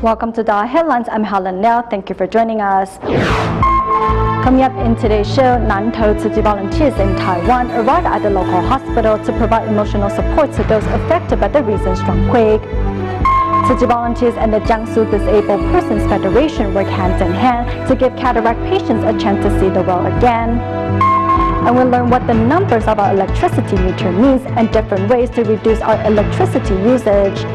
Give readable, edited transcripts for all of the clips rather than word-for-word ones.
Welcome to DaAi Headlines. I'm Helen Liao. Thank you for joining us. Coming up in today's show, Nantou Tzu Chi volunteers in Taiwan arrived at the local hospital to provide emotional support to those affected by the recent strong quake. Tzu Chi volunteers and the Jiangsu Disabled Persons Federation work hand in hand to give cataract patients a chance to see the world again. And we'll learn what the numbers of our electricity meter means and different ways to reduce our electricity usage.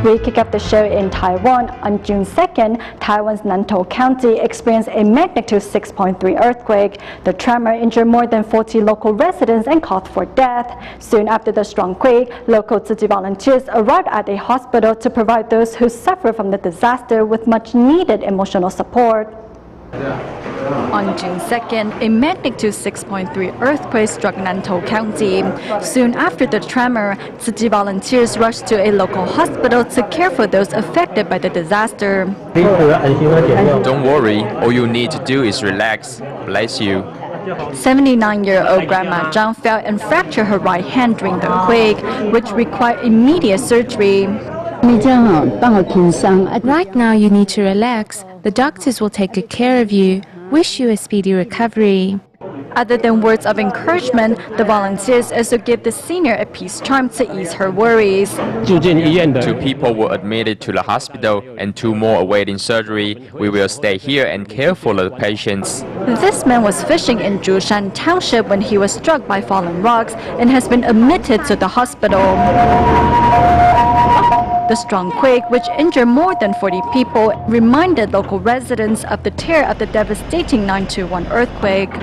We kick off the show in Taiwan. On June 2nd, Taiwan's Nantou County experienced a magnitude 6.3 earthquake. The tremor injured more than 40 local residents and caused for death. Soon after the strong quake, local Tzu Chi volunteers arrived at a hospital to provide those who suffer from the disaster with much needed emotional support. On June 2nd, a magnitude 6.3 earthquake struck Nantou County. Soon after the tremor, Tzu Chi volunteers rushed to a local hospital to care for those affected by the disaster. Don't worry, all you need to do is relax. Bless you. 79-year-old Grandma Zhang fell and fractured her right hand during the quake, which required immediate surgery. Right now you need to relax. The doctors will take good care of you. Wish you a speedy recovery. Other than words of encouragement, the volunteers also give the senior a peace charm to ease her worries. 2 people were admitted to the hospital and 2 more awaiting surgery. We will stay here and care for the patients. This man was fishing in Zhushan Township when he was struck by fallen rocks and has been admitted to the hospital. The strong quake, which injured more than 40 people, reminded local residents of the terror of the devastating 9/21 earthquake.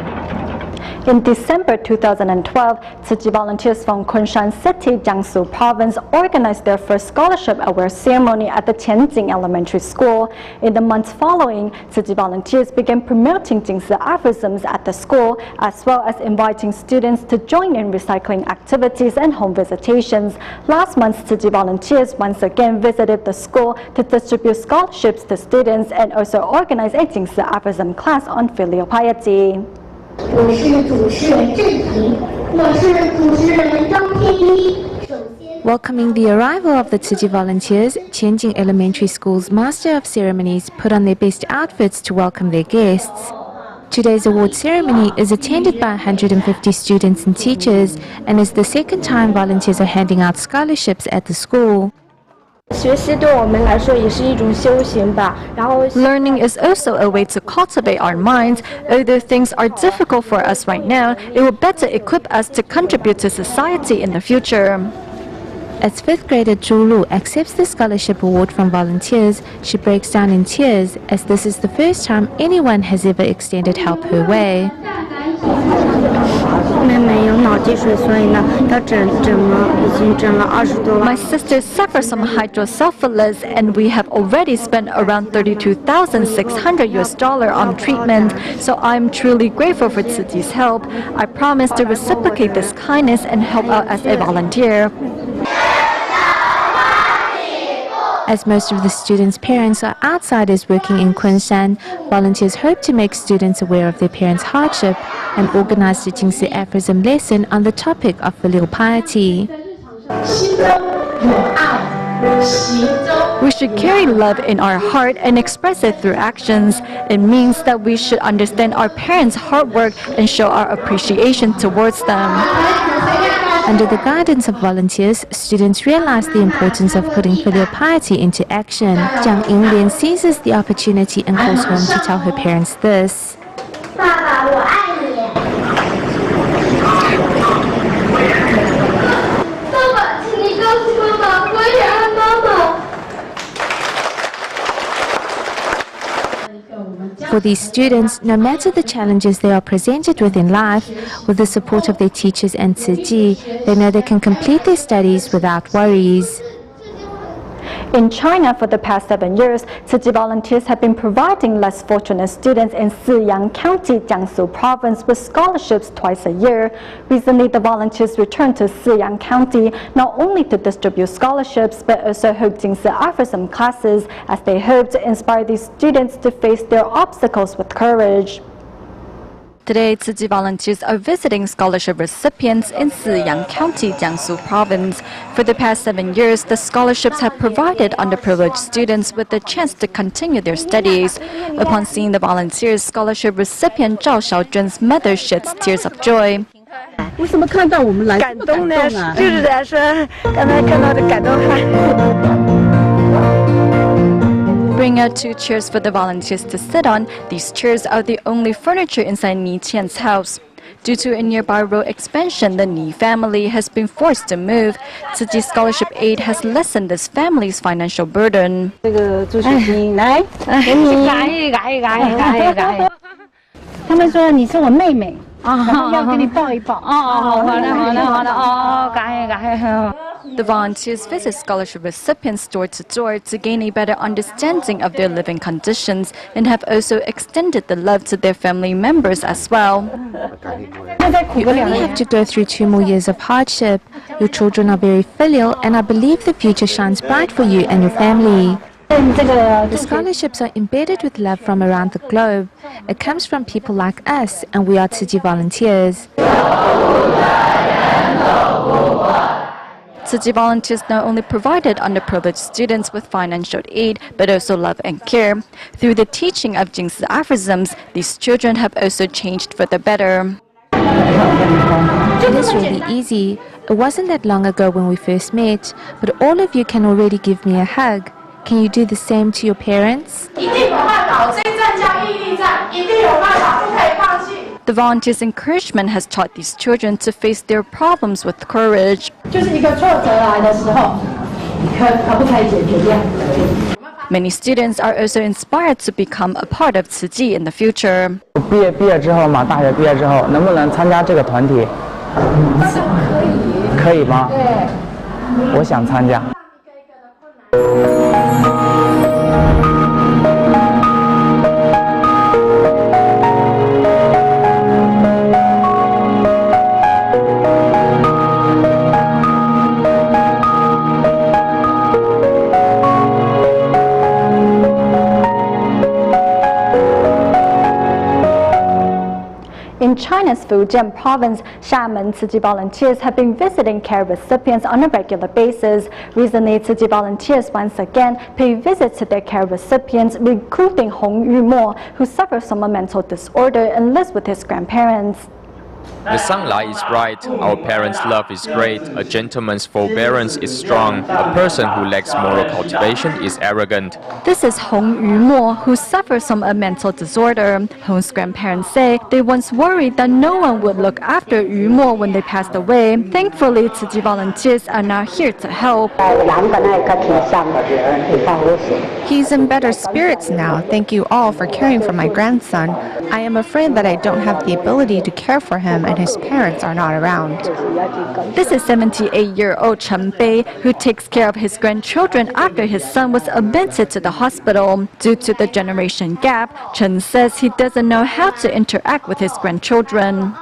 In December 2012, Tzu Chi volunteers from Kunshan City, Jiangsu Province, organized their first scholarship award ceremony at the Tianjin Elementary School. In the months following, Tzu Chi volunteers began promoting Jingsi aphorisms at the school, as well as inviting students to join in recycling activities and home visitations. Last month, Tzu Chi volunteers once again visited the school to distribute scholarships to students and also organize a Jingsi aphorism class on filial piety. Welcoming the arrival of the Tzu Chi volunteers, Tianjin Elementary School's Master of Ceremonies put on their best outfits to welcome their guests. Today's award ceremony is attended by 150 students and teachers and is the second time volunteers are handing out scholarships at the school. Learning is also a way to cultivate our minds. Although things are difficult for us right now, it will better equip us to contribute to society in the future. As 5th grader Zhu Lu accepts the scholarship award from volunteers, she breaks down in tears as this is the first time anyone has ever extended help her way. My sister suffers from hydrocephalus and we have already spent around $32,600 on treatment, so I'm truly grateful for Tzu Chi's help. I promise to reciprocate this kindness and help out as a volunteer. As most of the students' parents are outsiders working in Kunshan, volunteers hope to make students aware of their parents' hardship and organize the Jingsi aphorism lesson on the topic of filial piety. We should carry love in our heart and express it through actions. It means that we should understand our parents' hard work and show our appreciation towards them. Under the guidance of volunteers, students realize the importance of putting filial piety into action. Jiang Yinglian seizes the opportunity and calls home to tell her parents this. For these students, no matter the challenges they are presented with in life, with the support of their teachers and Tzu Chi, they know they can complete their studies without worries. In China, for the past 7 years, Tzu Chi volunteers have been providing less fortunate students in Siyang County, Jiangsu Province, with scholarships twice a year. Recently, the volunteers returned to Siyang County not only to distribute scholarships, but also hold Jingsi aphorism classes, as they hope to inspire these students to face their obstacles with courage. Today, Tzu Chi volunteers are visiting scholarship recipients in Siyang County, Jiangsu Province. For the past 7 years, the scholarships have provided underprivileged students with the chance to continue their studies. Upon seeing the volunteers, scholarship recipient Zhao Xiaojun's mother sheds tears of joy. 为什么看到我们来这么感动啊？就是在说，刚才看到的感动还。 Bring out 2 chairs for the volunteers to sit on. These chairs are the only furniture inside Ni Qian's house. Due to a nearby road expansion, the Ni family has been forced to move. Tzu Chi scholarship aid has lessened this family's financial burden. 这个助学金来，给你。他们说你是我妹妹，然后要给你抱一抱。好的，感谢。 The volunteers visit scholarship recipients door to door to gain a better understanding of their living conditions and have also extended the love to their family members as well. You only have to go through 2 more years of hardship. Your children are very filial, and I believe the future shines bright for you and your family. The scholarships are embedded with love from around the globe. It comes from people like us, and we are Tzu Chi volunteers. Tzu Chi volunteers not only provided underprivileged students with financial aid, but also love and care. Through the teaching of Jingsi aphorisms, these children have also changed for the better. It is really easy. It wasn't that long ago when we first met, but all of you can already give me a hug. Can you do the same to your parents? The volunteers' encouragement has taught these children to face their problems with courage. Many students are also inspired to become a part of Tzu Chi in the future. 毕业之后嘛，大学毕业之后，能不能参加这个团体？可以吗？对，我想参加。 In China's Fujian province, Xiamen Tzu Chi volunteers have been visiting care recipients on a regular basis. Recently, Tzu Chi volunteers once again pay visits to their care recipients, including Hong Yumo, who suffers from a mental disorder and lives with his grandparents. The sunlight is bright, our parents' love is great, a gentleman's forbearance is strong, a person who lacks moral cultivation is arrogant. This is Hong Yumo, who suffers from a mental disorder. Hong's grandparents say they once worried that no one would look after Yumo when they passed away. Thankfully, Tzu Chi volunteers are now here to help. He's in better spirits now. Thank you all for caring for my grandson. I am afraid that I don't have the ability to care for him and his parents are not around. This is 78-year-old Chen Bei, who takes care of his grandchildren after his son was admitted to the hospital. Due to the generation gap, Chen says he doesn't know how to interact with his grandchildren.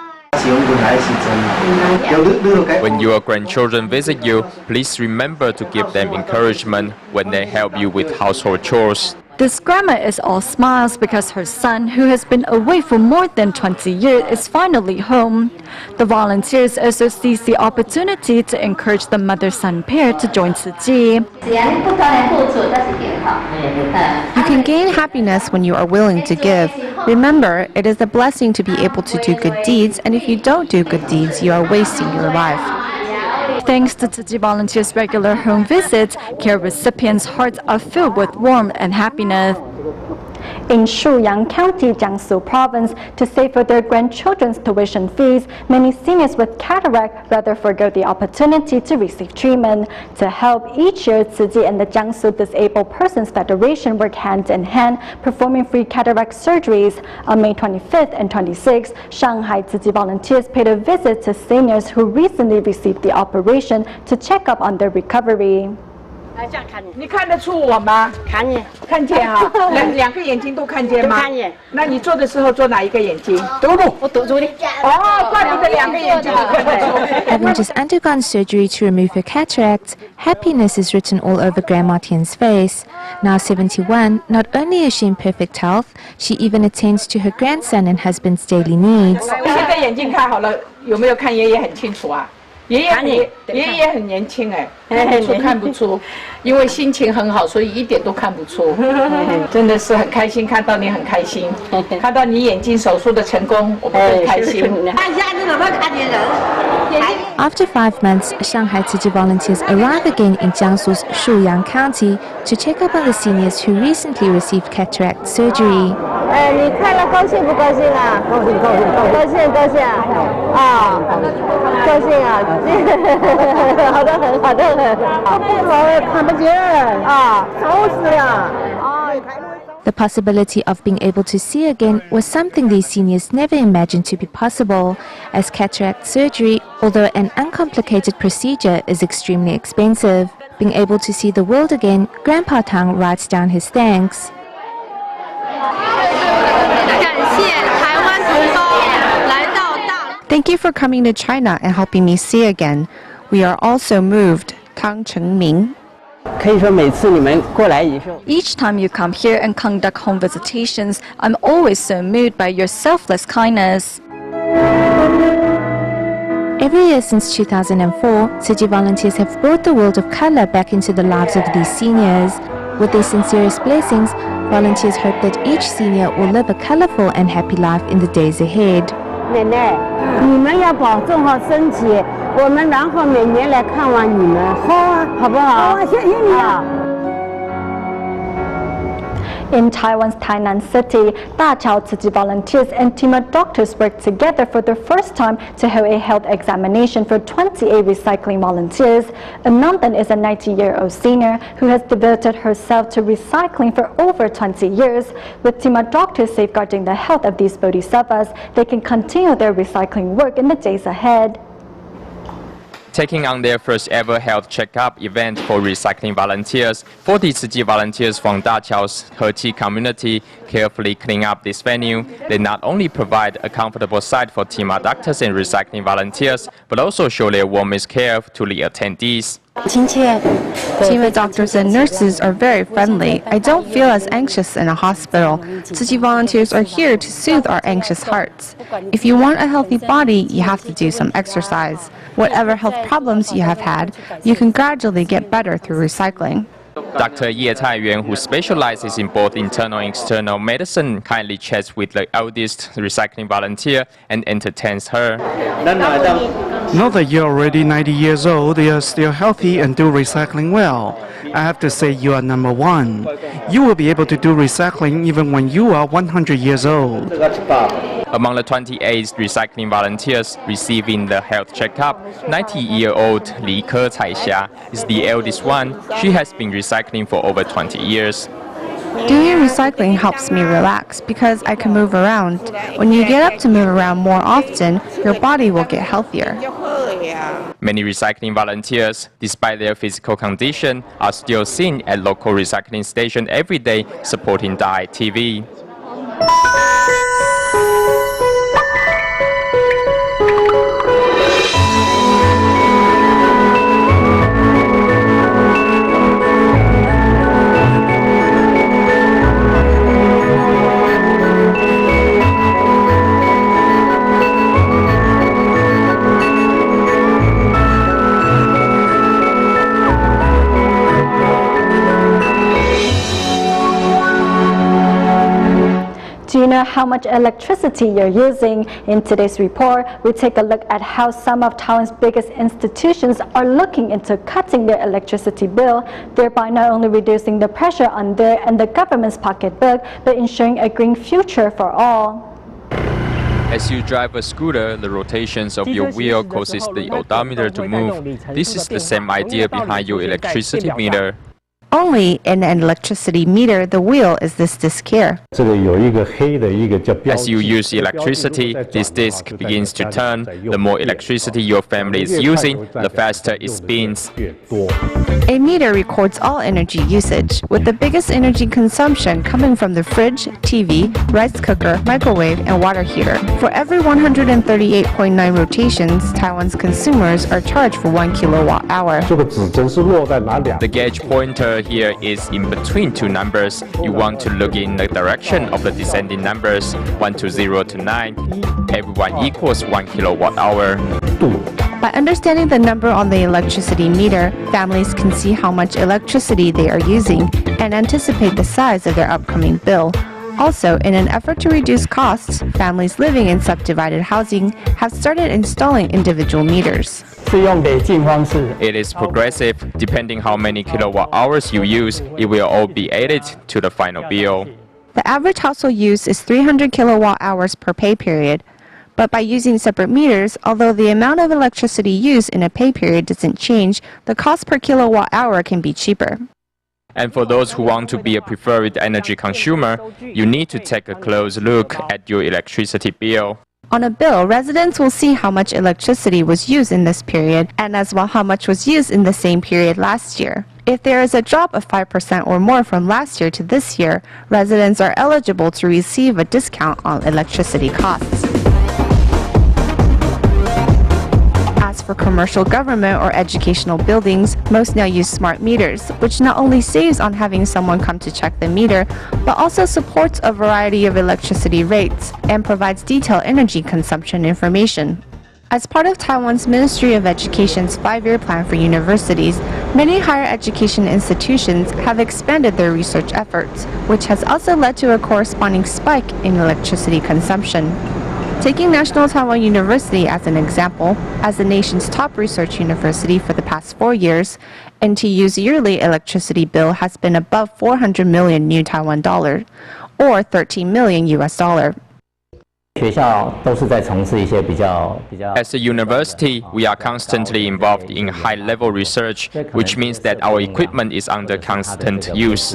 When your grandchildren visit you, please remember to give them encouragement when they help you with household chores. This grandma is all smiles because her son, who has been away for more than 20 years, is finally home. The volunteers also seize the opportunity to encourage the mother-son pair to join Tzu Chi. You can gain happiness when you are willing to give. Remember, it is a blessing to be able to do good deeds, and if you don't do good deeds, you are wasting your life. Thanks to Tzu Chi volunteers' regular home visits, care recipients' hearts are filled with warmth and happiness. In Shuyang County, Jiangsu Province, to save for their grandchildren's tuition fees, many seniors with cataract rather forgo the opportunity to receive treatment. To help, each year, Tzu Chi and the Jiangsu Disabled Persons Federation work hand in hand, performing free cataract surgeries. On May 25th and 26th, Shanghai Tzu Chi volunteers paid a visit to seniors who recently received the operation to check up on their recovery. 这样看你。你看得出我吗？看见。看见哈，两个眼睛都看见吗？都看见。那你做的时候做哪一个眼睛？堵住，我堵住的。哦，怪不得两个眼睛都看得出。Having just undergone surgery to remove her cataracts, happiness is written all over Grandma Tian's face. Now 71, not only is she in perfect health, she even attends to her grandson and husband's daily needs. 现在眼睛看好了，有没有看爷爷很清楚啊？爷爷很年轻哎，看不出，因为心情很好，所以一点都看不出。真的是很开心，看到你很开心，看到你眼睛手术的成功，我们更开心。看一下你能不能看见人。 After 5 months, Shanghai City volunteers arrive again in Jiangsu's Shuyang County to check up on the seniors who recently received cataract surgery. 你看了高兴不高兴啊？高兴，高兴啊！高兴啊！好的很，好的很。不好看不见啊，愁死了啊！ The possibility of being able to see again was something these seniors never imagined to be possible, as cataract surgery, although an uncomplicated procedure, is extremely expensive. Being able to see the world again, Grandpa Tang writes down his thanks. Thank you for coming to China and helping me see again. We are also moved. Tang Chengming. 可以说每次你们过来以后。 Each time you come here and conduct home visitations, I'm always so moved by your selfless kindness. Every year since 2004, City volunteers have brought the world of color back into the lives of these seniors. With their sincerest blessings, volunteers hope that each senior will live a colorful and happy life in the days ahead. 奶奶，你们要保重好身体，我们然后每年来看望你们。好啊，好不好？好啊，谢谢你啊。 In Taiwan's Tainan City, DaAi City volunteers and team of doctors worked together for the first time to hold a health examination for 28 recycling volunteers. Anandan is a 90-year-old senior who has devoted herself to recycling for over 20 years. With team of doctors safeguarding the health of these bodhisattvas, they can continue their recycling work in the days ahead. Taking on their first ever health checkup event for recycling volunteers, 40 City volunteers from DaAi's Heqi community carefully clean up this venue. They not only provide a comfortable site for Tima doctors and recycling volunteers, but also show their warmest care to the attendees. Tima doctors and nurses are very friendly. I don't feel as anxious in a hospital. City volunteers are here to soothe our anxious hearts. If you want a healthy body, you have to do some exercise. Whatever health problems you have had, you can gradually get better through recycling. Dr. Ye Taiyuan, who specializes in both internal and external medicine, kindly chats with the eldest recycling volunteer and entertains her. Now that you're already 90 years old, you're still healthy and do recycling well. I have to say you are number one. You will be able to do recycling even when you are 100 years old. Among the 28 recycling volunteers receiving the health checkup, 90-year-old Li Ke Caixia is the eldest one. She has been recycling for over 20 years. Doing recycling helps me relax because I can move around. When you get up to move around more often, your body will get healthier. Many recycling volunteers, despite their physical condition, are still seen at local recycling stations every day supporting DaAi TV. Do you know how much electricity you're using? In today's report, we take a look at how some of Taiwan's biggest institutions are looking into cutting their electricity bill, thereby not only reducing the pressure on their and the government's pocketbook, but ensuring a green future for all. As you drive a scooter, the rotations of your wheel causes the odometer to move. This is the same idea behind your electricity meter. Only in an electricity meter, the wheel is this disc here. As you use electricity, this disc begins to turn. The more electricity your family is using, the faster it spins. A meter records all energy usage, with the biggest energy consumption coming from the fridge, TV, rice cooker, microwave, and water heater. For every 138.9 rotations, Taiwan's consumers are charged for 1 kilowatt hour. The gauge pointer here is in between two numbers. You want to look in the direction of the descending numbers, 1 to 0 to 9. Everyone equals 1 kilowatt hour. By understanding the number on the electricity meter, families can see how much electricity they are using and anticipate the size of their upcoming bill. Also, in an effort to reduce costs, families living in subdivided housing have started installing individual meters. It is progressive. Depending how many kilowatt hours you use, it will all be added to the final bill. The average household use is 300 kilowatt hours per pay period. But by using separate meters, although the amount of electricity used in a pay period doesn't change, the cost per kilowatt hour can be cheaper. And for those who want to be a preferred energy consumer, you need to take a close look at your electricity bill. On a bill, residents will see how much electricity was used in this period and as well how much was used in the same period last year. If there is a drop of 5% or more from last year to this year, residents are eligible to receive a discount on electricity costs. As for commercial, government, or educational buildings, most now use smart meters, which not only saves on having someone come to check the meter, but also supports a variety of electricity rates and provides detailed energy consumption information. As part of Taiwan's Ministry of Education's 5-year plan for universities, many higher education institutions have expanded their research efforts, which has also led to a corresponding spike in electricity consumption. Taking National Taiwan University as an example, as the nation's top research university for the past 4 years, NTU's yearly electricity bill has been above 400 million new Taiwan dollar, or $13 million US dollar. As a university, we are constantly involved in high-level research, which means that our equipment is under constant use.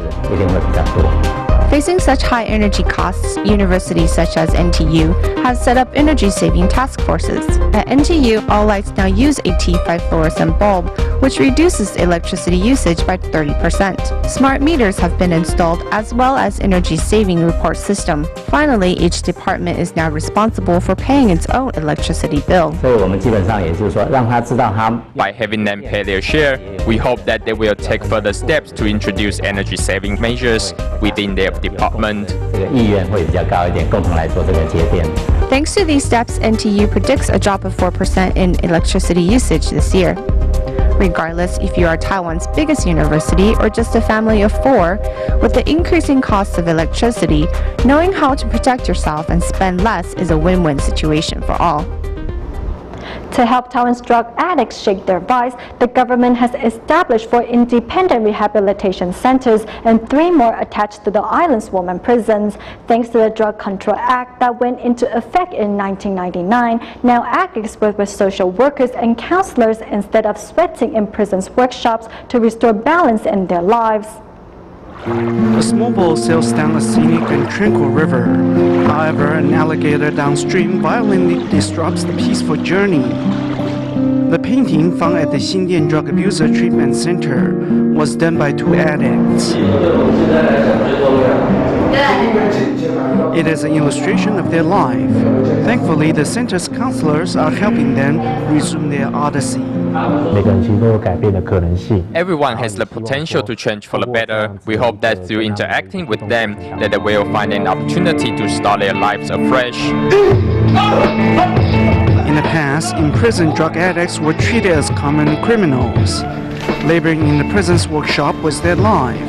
Facing such high energy costs, universities such as NTU have set up energy-saving task forces. At NTU, all lights now use a T5 fluorescent bulb, which reduces electricity usage by 30%. Smart meters have been installed as well as energy-saving report system. Finally, each department is now responsible for paying its own electricity bill. By having them pay their share, we hope that they will take further steps to introduce energy-saving measures within their department. Thanks to these steps, NTU predicts a drop of 4% in electricity usage this year. Regardless if you are Taiwan's biggest university or just a family of 4, with the increasing costs of electricity, knowing how to protect yourself and spend less is a win-win situation for all. To help Taiwan's drug addicts shake their vice, the government has established 4 independent rehabilitation centers and 3 more attached to the island's women prisons. Thanks to the Drug Control Act that went into effect in 1999, now addicts work with social workers and counselors instead of sweating in prisons' workshops to restore balance in their lives. A small boat sails down a scenic and tranquil river. However, an alligator downstream violently disrupts the peaceful journey. The painting found at the Xindian Drug Abuser Treatment Center was done by 2 addicts. It is an illustration of their life. Thankfully, the center's counselors are helping them resume their odyssey. Everyone has the potential to change for the better. We hope that through interacting with them, that they will find an opportunity to start their lives afresh. In the past, imprisoned drug addicts were treated as common criminals. Laboring in the prison's workshop was their life.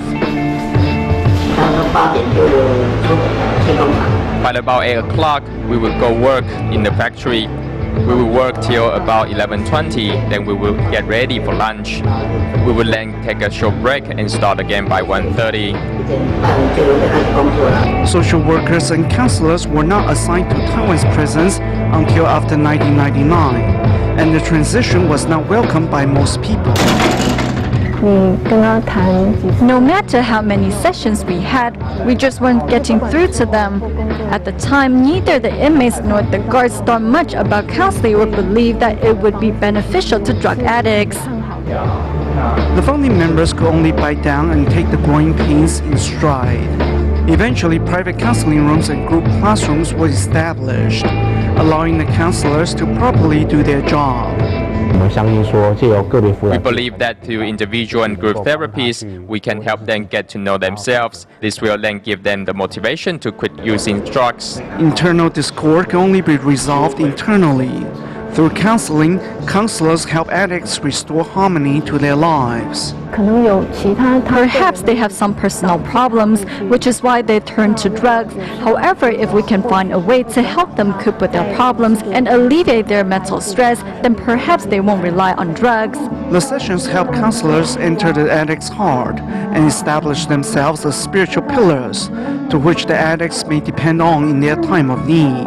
By about 8 o'clock, we will go work in the factory. We will work till about 11:20, then we will get ready for lunch. We will then take a short break and start again by 1:30. Social workers and counselors were not assigned to Taiwan's prisons until after 1999, and the transition was not welcomed by most people. No matter how many sessions we had, we just weren't getting through to them. At the time, neither the inmates nor the guards thought much about counseling or believed that it would be beneficial to drug addicts. The founding members could only bite down and take the growing pains in stride. Eventually, private counseling rooms and group classrooms were established, allowing the counselors to properly do their job. We believe that through individual and group therapies, we can help them get to know themselves. This will then give them the motivation to quit using drugs. Internal discord can only be resolved internally. Through counseling, counselors help addicts restore harmony to their lives. Perhaps they have some personal problems, which is why they turn to drugs. However, if we can find a way to help them cope with their problems and alleviate their mental stress, then perhaps they won't rely on drugs. The sessions help counselors enter the addict's heart and establish themselves as spiritual pillars to which the addicts may depend on in their time of need.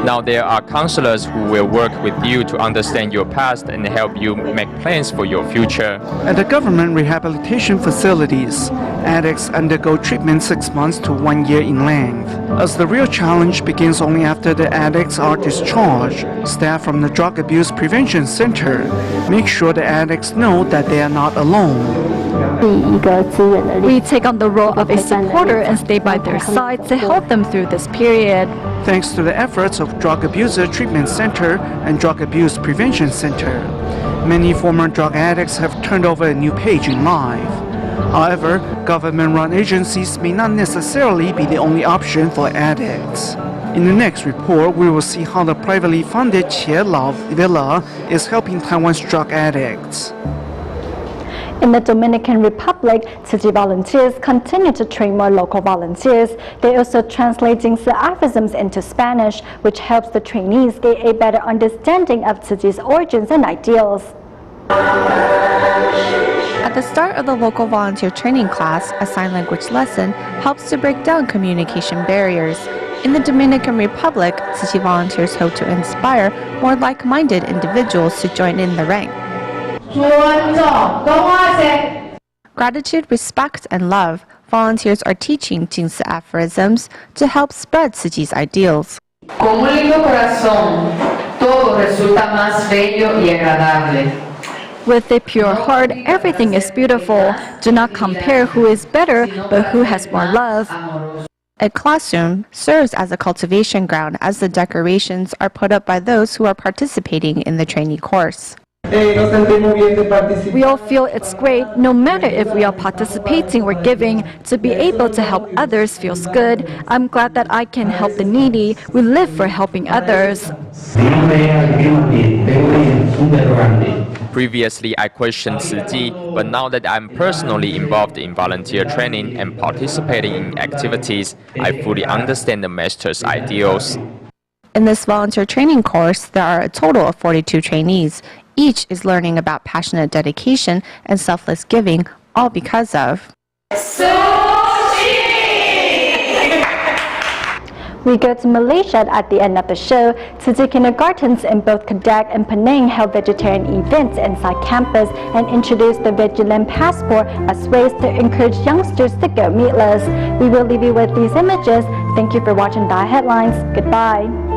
Now there are counselors who will work with you to understand your past and help you make plans for your future. At the government rehabilitation facilities, addicts undergo treatment 6 months to 1 year in length. As the real challenge begins only after the addicts are discharged, staff from the Drug Abuse Prevention Center make sure the addicts know that they are not alone. We take on the role of a supporter and stay by their side to help them through this period. Thanks to the efforts of Drug Abuser Treatment Center and Drug Abuse Prevention Center, many former drug addicts have turned over a new page in life. However, government-run agencies may not necessarily be the only option for addicts. In the next report, we will see how the privately funded Qie Lao Villa is helping Taiwan's drug addicts. In the Dominican Republic, Tzu Chi volunteers continue to train more local volunteers. They're also translating the aphorisms into Spanish, which helps the trainees gain a better understanding of Tzu Chi's origins and ideals. At the start of the local volunteer training class, a sign language lesson helps to break down communication barriers. In the Dominican Republic, Tzu Chi volunteers hope to inspire more like-minded individuals to join in the rank. Gratitude, respect, and love. Volunteers are teaching Jingsi aphorisms to help spread Tzu Chi's ideals. Con un lindo corazón, todo resulta más bello y agradable. With a pure heart, everything is beautiful. Do not compare who is better, but who has more love. A classroom serves as a cultivation ground as the decorations are put up by those who are participating in the trainee course. We all feel it's great, no matter if we are participating or giving, to be able to help others feels good. I'm glad that I can help the needy. We live for helping others. Previously, I questioned Tzu Chi, but now that I'm personally involved in volunteer training and participating in activities, I fully understand the master's ideals. In this volunteer training course, there are a total of 42 trainees. Each is learning about passionate dedication and selfless giving, all because of We go to Malaysia at the end of the show. Tzu Chi kindergartens in both Kedah and Penang held vegetarian events inside campus and introduced the Vigilant Passport as ways to encourage youngsters to go meatless. We will leave you with these images. Thank you for watching DaAi Headlines. Goodbye.